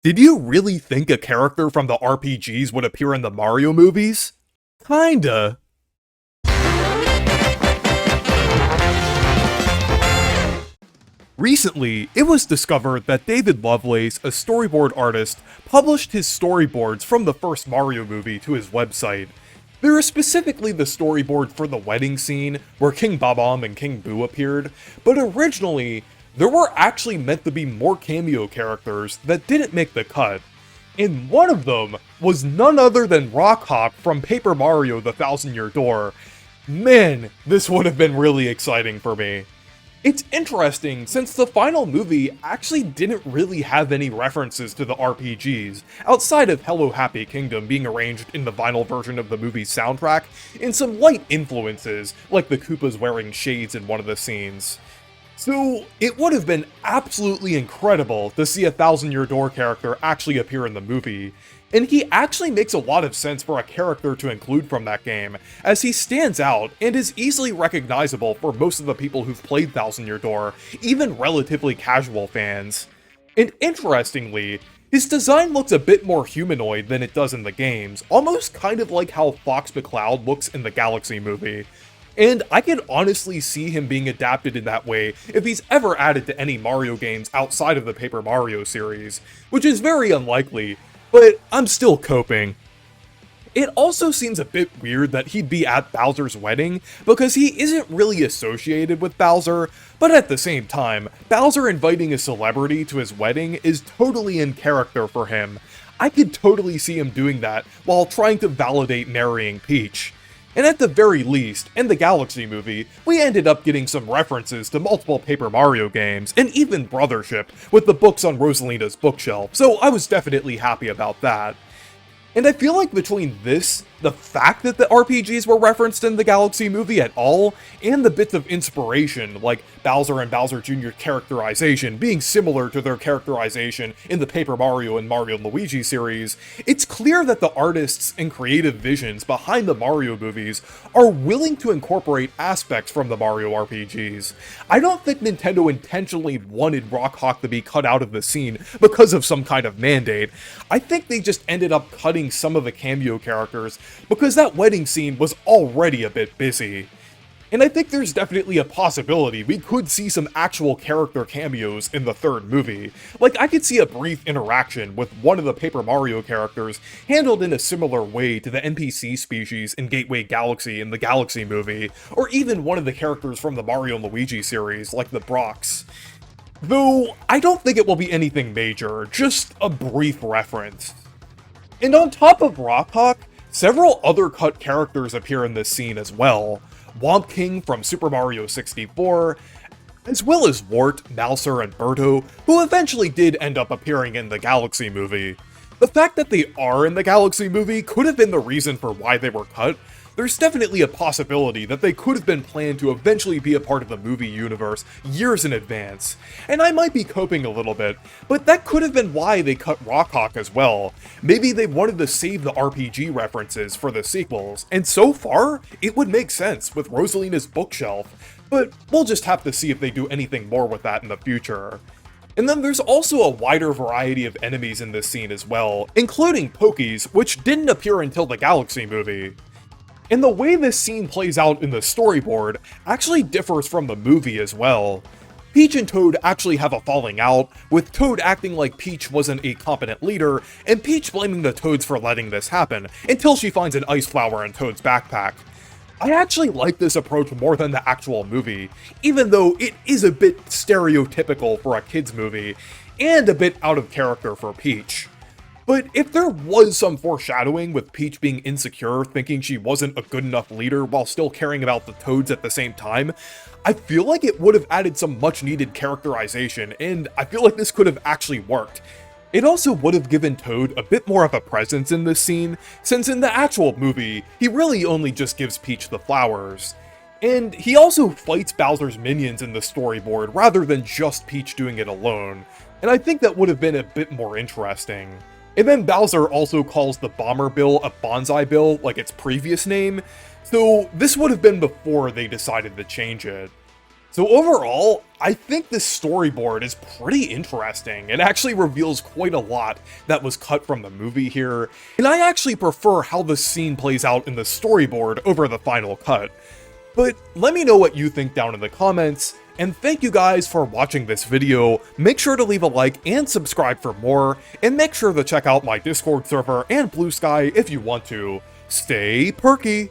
Did you really think a character from the RPGs would appear in the Mario movies? Kinda. Recently, it was discovered that David Lovelace, a storyboard artist, published his storyboards from the first Mario movie to his website. There is specifically the storyboard for the wedding scene, where King Bob-omb and King Boo appeared, but originally, there were actually meant to be more cameo characters that didn't make the cut. And one of them was none other than Rawk Hawk from Paper Mario: The Thousand-Year Door. Man, this would have been really exciting for me. It's interesting since the final movie actually didn't really have any references to the RPGs, outside of Hello Happy Kingdom being arranged in the vinyl version of the movie's soundtrack, and some light influences, like the Koopas wearing shades in one of the scenes. So, it would have been absolutely incredible to see a Thousand-Year Door character actually appear in the movie, and he actually makes a lot of sense for a character to include from that game, as he stands out and is easily recognizable for most of the people who've played Thousand-Year Door, even relatively casual fans. And interestingly, his design looks a bit more humanoid than it does in the games, almost kind of like how Fox McCloud looks in the Galaxy movie. And I can honestly see him being adapted in that way if he's ever added to any Mario games outside of the Paper Mario series, which is very unlikely, but I'm still coping. It also seems a bit weird that he'd be at Bowser's wedding, because he isn't really associated with Bowser, but at the same time, Bowser inviting a celebrity to his wedding is totally in character for him. I could totally see him doing that while trying to validate marrying Peach. And at the very least, in the Galaxy movie, we ended up getting some references to multiple Paper Mario games, and even brothership, with the books on Rosalina's bookshelf, so I was definitely happy about that. And I feel like between this, the fact that the RPGs were referenced in the Galaxy movie at all, and the bits of inspiration, like Bowser and Bowser Jr. characterization being similar to their characterization in the Paper Mario and Mario & Luigi series, it's clear that the artists and creative visions behind the Mario movies are willing to incorporate aspects from the Mario RPGs. I don't think Nintendo intentionally wanted Rawk Hawk to be cut out of the scene because of some kind of mandate. I think they just ended up cutting some of the cameo characters because that wedding scene was already a bit busy. And I think there's definitely a possibility we could see some actual character cameos in the third movie. Like, I could see a brief interaction with one of the Paper Mario characters handled in a similar way to the NPC species in Gateway Galaxy in the Galaxy movie, or even one of the characters from the Mario & Luigi series, like the Brox. Though, I don't think it will be anything major, just a brief reference. And on top of Rawk Hawk, several other cut characters appear in this scene as well. Womp King from Super Mario 64, as well as Wart, Mouser, and Birdo, who eventually did end up appearing in the Galaxy movie. The fact that they are in the Galaxy movie could have been the reason for why they were cut. There's definitely a possibility that they could have been planned to eventually be a part of the movie universe years in advance. And I might be coping a little bit, but that could have been why they cut Rawk Hawk as well. Maybe they wanted to save the RPG references for the sequels, and so far, it would make sense with Rosalina's bookshelf, but we'll just have to see if they do anything more with that in the future. And then there's also a wider variety of enemies in this scene as well, including Pokies, which didn't appear until the Galaxy movie. And the way this scene plays out in the storyboard actually differs from the movie as well. Peach and Toad actually have a falling out, with Toad acting like Peach wasn't a competent leader, and Peach blaming the Toads for letting this happen, until she finds an ice flower in Toad's backpack. I actually like this approach more than the actual movie, even though it is a bit stereotypical for a kids movie, and a bit out of character for Peach. But if there was some foreshadowing with Peach being insecure, thinking she wasn't a good enough leader while still caring about the Toads at the same time, I feel like it would have added some much needed characterization, and I feel like this could have actually worked. It also would have given Toad a bit more of a presence in this scene, since in the actual movie, he really only just gives Peach the flowers. And he also fights Bowser's minions in the storyboard rather than just Peach doing it alone, and I think that would have been a bit more interesting. And then Bowser also calls the Bomber Bill a Bonsai Bill, like its previous name, so this would have been before they decided to change it. So overall, I think this storyboard is pretty interesting. It actually reveals quite a lot that was cut from the movie here, and I actually prefer how the scene plays out in the storyboard over the final cut. But let me know what you think down in the comments, and thank you guys for watching this video. Make sure to leave a like and subscribe for more, and make sure to check out my Discord server and Blue Sky if you want to. Stay perky!